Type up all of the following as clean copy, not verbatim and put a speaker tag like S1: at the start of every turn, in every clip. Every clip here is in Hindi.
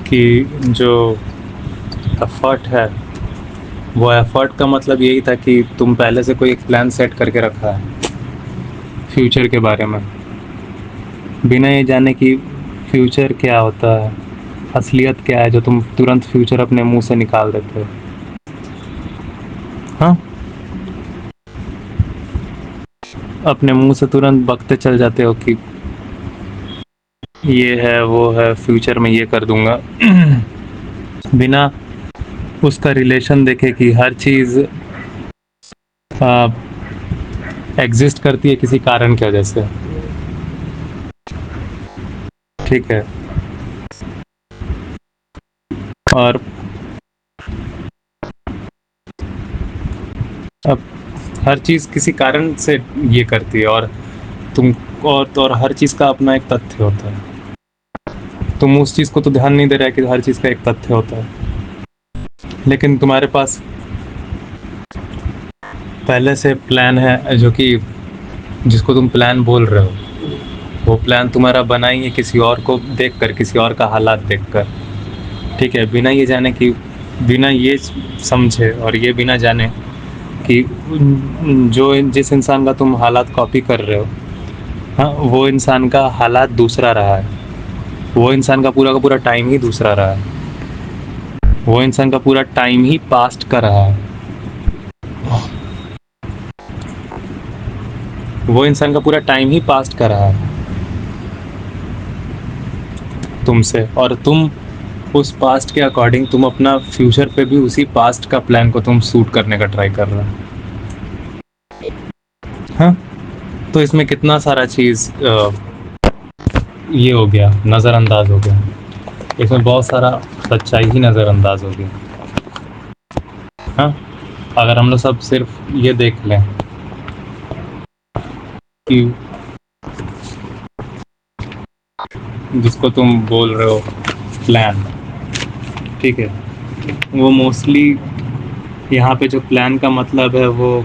S1: कि जो एफर्ट है, वो एफर्ट का मतलब यही था कि तुम पहले से कोई एक प्लान सेट करके रखा है फ्यूचर के बारे में, बिना ये जाने कि फ्यूचर क्या होता है, असलियत क्या है, जो तुम तुरंत फ्यूचर अपने मुंह से निकाल देते हो। हाँ, अपने मुंह से तुरंत बकते चल जाते हो कि ये है वो है, फ्यूचर में ये कर दूंगा बिना उसका रिलेशन देखे कि हर चीज़ एग्जिस्ट करती है किसी कारण की वजह से। ठीक है। और अब हर चीज़ किसी कारण से ये करती है, और तुम और हर चीज़ का अपना एक तथ्य होता है। तुम उस चीज़ को तो ध्यान नहीं दे रहा है कि हर चीज़ का एक तथ्य होता है, लेकिन तुम्हारे पास पहले से प्लान है, जो कि जिसको तुम प्लान बोल रहे हो, वो प्लान तुम्हारा बना ही है किसी और को देखकर, किसी और का हालात देखकर। ठीक है, बिना ये जाने कि, बिना ये समझे और ये बिना जाने कि जो जिस इंसान का तुम हालात कॉपी कर रहे हो, हाँ, वो इंसान का हालात दूसरा रहा है, वो इंसान का पूरा टाइम ही दूसरा रहा है, वो इंसान का पूरा टाइम ही पास्ट का रहा है, वो इंसान का पूरा टाइम ही पास्ट का रहा है तुमसे, और तुम उस पास्ट के अकॉर्डिंग तुम अपना फ्यूचर पे भी उसी पास्ट का प्लान को तुम सूट करने का ट्राई कर रहे हो। हाँ, तो इसमें कितना सारा चीज़ ये हो गया, नज़रअंदाज हो गया, इसमें बहुत सारा सच्चाई ही नज़रअंदाज हो गई। हाँ, अगर हम लोग सब सिर्फ ये देख लें कि जिसको तुम बोल रहे हो प्लान, ठीक है, वो मोस्टली यहाँ पे जो प्लान का मतलब है वो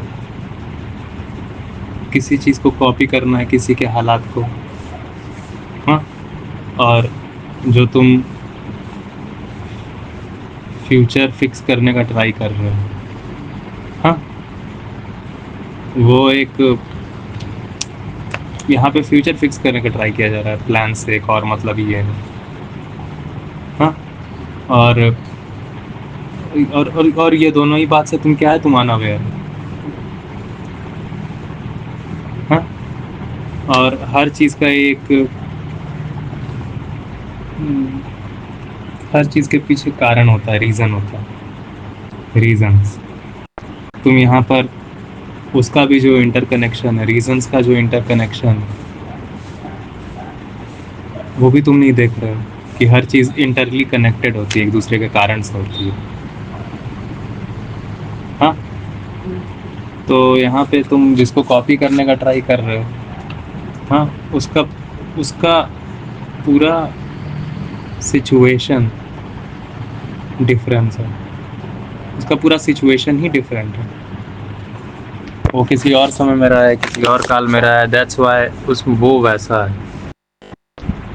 S1: किसी चीज़ को कॉपी करना है, किसी के हालात को। हाँ, और जो तुम फ्यूचर फिक्स करने का ट्राई कर रहे हो, हाँ, वो एक, यहाँ पे फ्यूचर फिक्स करने का ट्राई किया जा रहा है प्लान से, एक और मतलब ये है। हाँ, और और ये दोनों ही बात से तुम क्या है, तुम अनअवेयर। हाँ, और हर चीज़ का एक, हर चीज़ के पीछे कारण होता है, रीज़न होता है, रीजंस। तुम यहाँ पर उसका भी जो इंटरकनेक्शन है, रीजंस का जो इंटरकनेक्शन, वो भी तुम नहीं देख रहे हो कि हर चीज़ इंटरली कनेक्टेड होती है, एक दूसरे के कारण से होती है। हाँ, तो यहाँ पे तुम जिसको कॉपी करने का ट्राई कर रहे हो, हाँ, उसका उसका पूरा सिचुएशन डिफरेंस है, उसका पूरा सिचुएशन ही डिफरेंट है। वो किसी और समय में रहा है, किसी और काल में रहा है, दैट्स वाई उस वो वैसा है।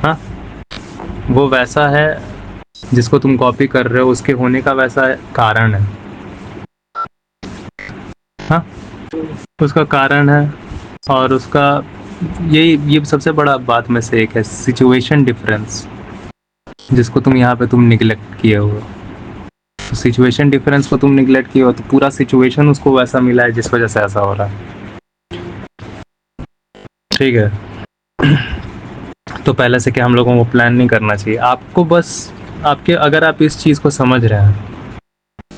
S1: हाँ, वो वैसा है जिसको तुम कॉपी कर रहे हो, उसके होने का वैसा कारण है। हाँ, उसका कारण है, और उसका ये सबसे बड़ा बात में से एक है, सिचुएशन डिफरेंस, जिसको तुम यहाँ पे तुम निगलेक्ट किए हो। तो सिचुएशन डिफरेंस को तुम निगलेक्ट किए हो, तो पूरा सिचुएशन उसको वैसा मिला है जिस वजह से ऐसा हो रहा है। ठीक है, तो पहले से क्या हम लोगों को प्लान नहीं करना चाहिए, आपको बस आपके, अगर आप इस चीज़ को समझ रहे हैं,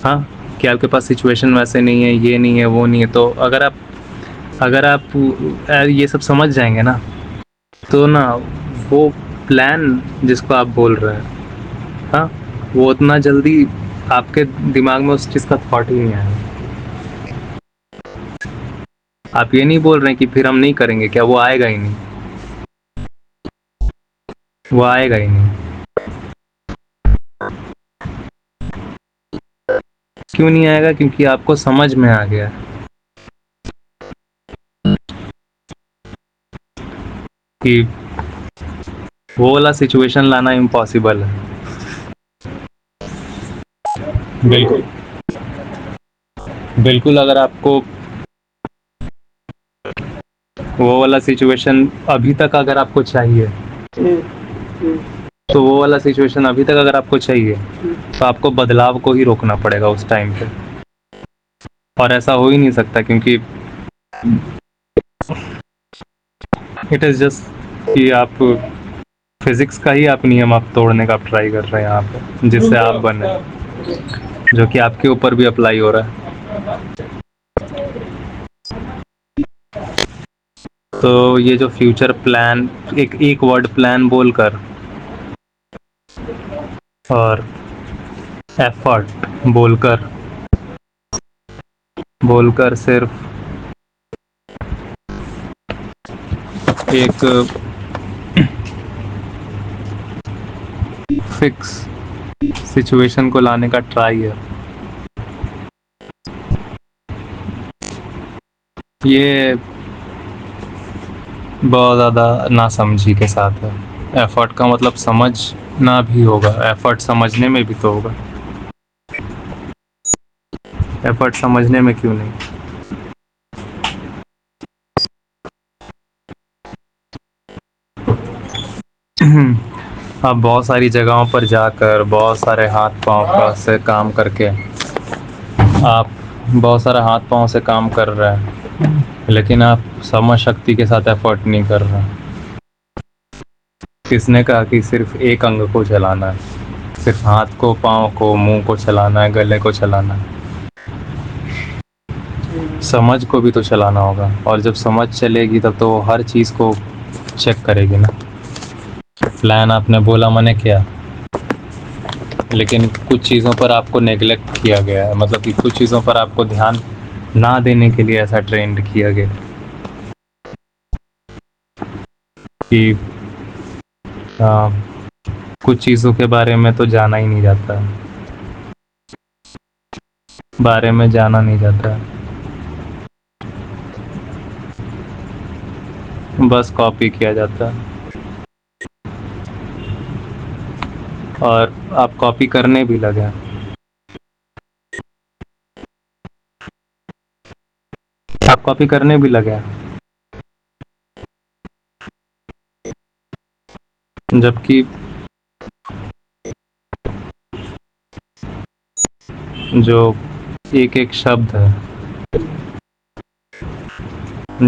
S1: हाँ, कि आपके पास सिचुएशन वैसे नहीं है, ये नहीं है, वो नहीं है, तो अगर आप ये सब समझ जाएंगे ना, तो ना वो प्लान जिसको आप बोल रहे हैं, हाँ, वो उतना जल्दी आपके दिमाग में उस चीज़ का थॉट ही नहीं आएगा। आप ये नहीं बोल रहे हैं कि फिर हम नहीं करेंगे, क्या वो आएगा ही नहीं, वो आएगा ही नहीं। क्यों नहीं आएगा? क्योंकि आपको समझ में आ गया कि वो वाला सिचुएशन लाना इम्पॉसिबल है। बिल्कुल, बिल्कुल। अगर आपको वो वाला सिचुएशन अभी तक अगर आपको चाहिए, तो वो वाला सिचुएशन अभी तक अगर आपको चाहिए, तो आपको बदलाव को ही रोकना पड़ेगा उस टाइम पे। और ऐसा हो ही नहीं सकता, क्योंकि इट इज़ जस्ट कि आप फिज़िक्स का ही आप नियम आप तोड़ने का आप ट्राई कर रहे हैं यहाँ पे, जिससे आप बने, जो कि आपके ऊपर भी अप्लाई हो रहा है। तो ये जो फ्यूचर प्लान, एक वर्ड प्लान बोलकर और एफर्ट बोलकर बोलकर सिर्फ एक फिक्स सिचुएशन को लाने का ट्राई है, ये बहुत ज़्यादा नासमझी के साथ है। एफर्ट का मतलब समझना भी होगा, एफर्ट समझने में भी तो होगा। एफर्ट समझने में क्यों नहीं? आप बहुत सारी जगहों पर जाकर बहुत सारे हाथ पाँव का से काम करके आप बहुत सारा हाथ पाँव से काम कर रहे हैं, लेकिन आप समझ शक्ति के साथ एफर्ट नहीं कर रहे हैं। किसने कहा कि सिर्फ एक अंग को चलाना है? सिर्फ हाथ को, पाँव को, मुंह को चलाना है, गले को चलाना है? समझ को भी तो चलाना होगा, और जब समझ चलेगी तब तो हर चीज़ को चेक करेगी ना। प्लान आपने बोला मैंने किया, लेकिन कुछ चीज़ों पर आपको नेगलेक्ट किया गया है, मतलब कि कुछ चीज़ों पर आपको ध्यान ना देने के लिए ऐसा ट्रेंड किया गया कि कुछ चीज़ों के बारे में तो जाना ही नहीं जाता है, बारे में जाना नहीं जाता है, बस कॉपी किया जाता है। और आप कॉपी करने भी लगे हैं। आप कॉपी करने भी लगे हैं, जबकि जो एक एक शब्द है,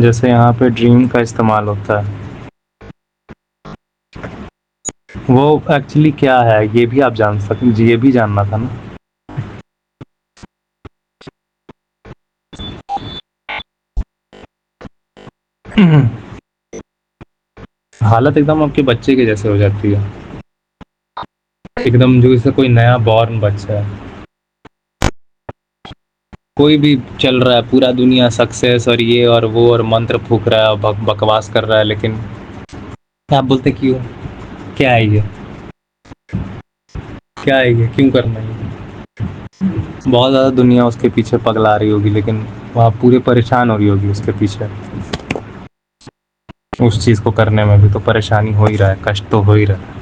S1: जैसे यहाँ पे ड्रीम का इस्तेमाल होता है, वो एक्चुअली क्या है ये भी आप जान सकते, ये भी जानना था ना। हालत एकदम आपके बच्चे के जैसे हो जाती है, एकदम जो जैसे कोई नया बॉर्न बच्चा है। कोई भी चल रहा है, पूरा दुनिया सक्सेस और ये और वो और मंत्र फूक रहा है और बकवास कर रहा है, लेकिन आप बोलते क्यों? क्या है ये? क्या है ये? क्यों करना है ये? बहुत ज़्यादा दुनिया उसके पीछे पगला रही होगी, लेकिन वहाँ पूरे परेशान हो रही होगी उसके पीछे। उस चीज़ को करने में भी तो परेशानी हो ही रहा है, कष्ट तो हो ही रहा है।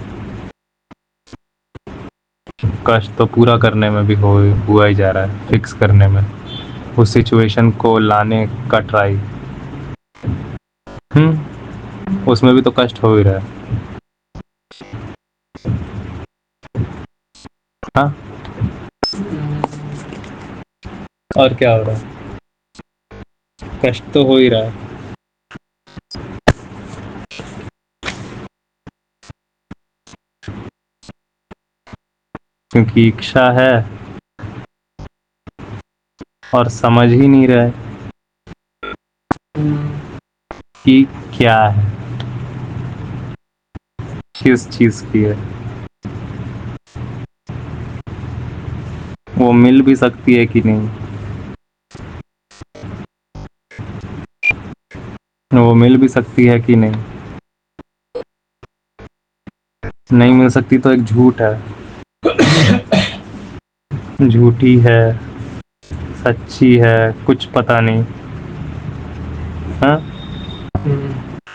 S1: कष्ट तो पूरा करने में भी हुआ ही जा रहा है, फिक्स करने में, उस सिचुएशन को लाने का ट्राई। उसमें भी तो कष्ट हो ही रहा है। हाँ, और क्या हो रहा है? कष्ट तो हो ही रहा है, क्योंकि इच्छा है और समझ ही नहीं रहा है कि क्या है, किस चीज़ की है। वो मिल भी सकती है कि नहीं, वो मिल भी सकती है कि नहीं, नहीं मिल सकती तो एक झूठ है, झूठी है, सच्ची है, कुछ पता नहीं। हाँ,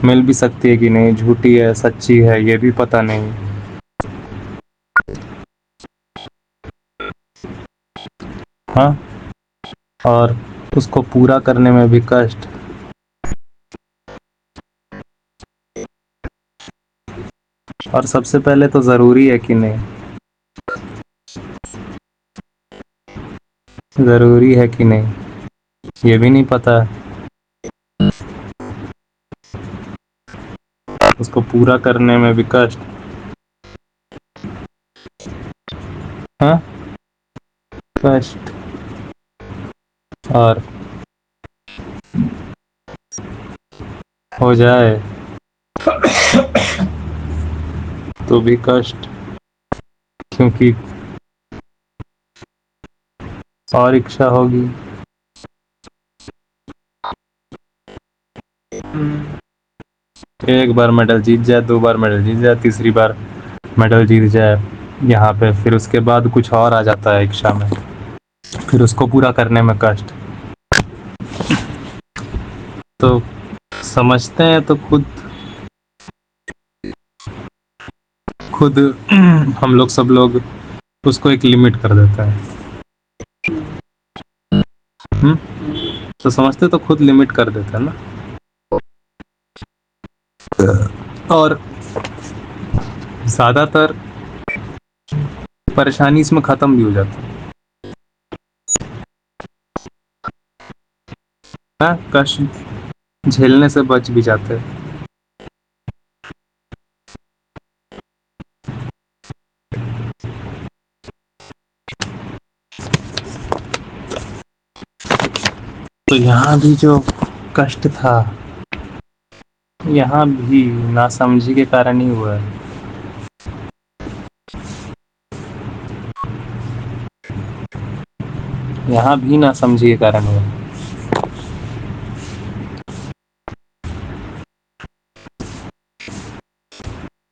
S1: मिल भी सकती है कि नहीं, झूठी है, सच्ची है, ये भी पता नहीं। हाँ, और उसको पूरा करने में भी कष्ट। और सबसे पहले तो ज़रूरी है कि नहीं, ज़रूरी है कि नहीं, ये भी नहीं पता है। उसको पूरा करने में भी कष्ट। हाँ, कष्ट। और हो जाए तो भी कष्ट, क्योंकि और इच्छा होगी। एक बार मेडल जीत जाए, दो बार मेडल जीत जाए, तीसरी बार मेडल जीत जाए यहाँ पे, फिर उसके बाद कुछ और आ जाता है इच्छा में, फिर उसको पूरा करने में कष्ट। तो समझते हैं तो खुद खुद हम लोग सब लोग उसको एक लिमिट कर देते हैं। हम्म, तो समझते तो खुद लिमिट कर देते हैं ना। और ज़्यादातर परेशानी इसमें ख़त्म भी हो जाती है। हाँ, कष्ट झेलने से बच भी जाते हैं। तो यहाँ भी जो कष्ट था, यहाँ भी नासमझी के कारण ही हुआ है। यहाँ भी नासमझी के कारण हुआ है।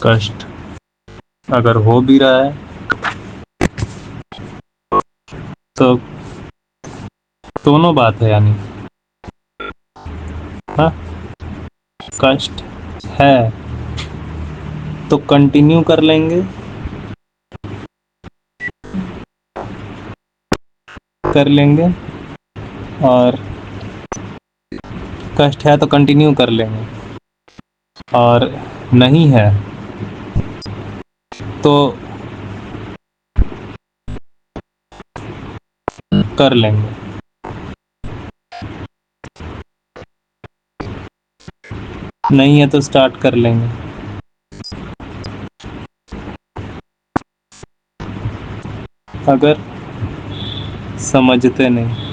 S1: कष्ट अगर हो भी रहा है तो दोनों बात है, यानी हाँ, कष्ट है तो कंटिन्यू कर लेंगे, कर लेंगे। और कष्ट है तो कंटिन्यू कर लेंगे, और नहीं है तो कर लेंगे। नहीं है तो स्टार्ट कर लेंगे। अगर समझते नहीं।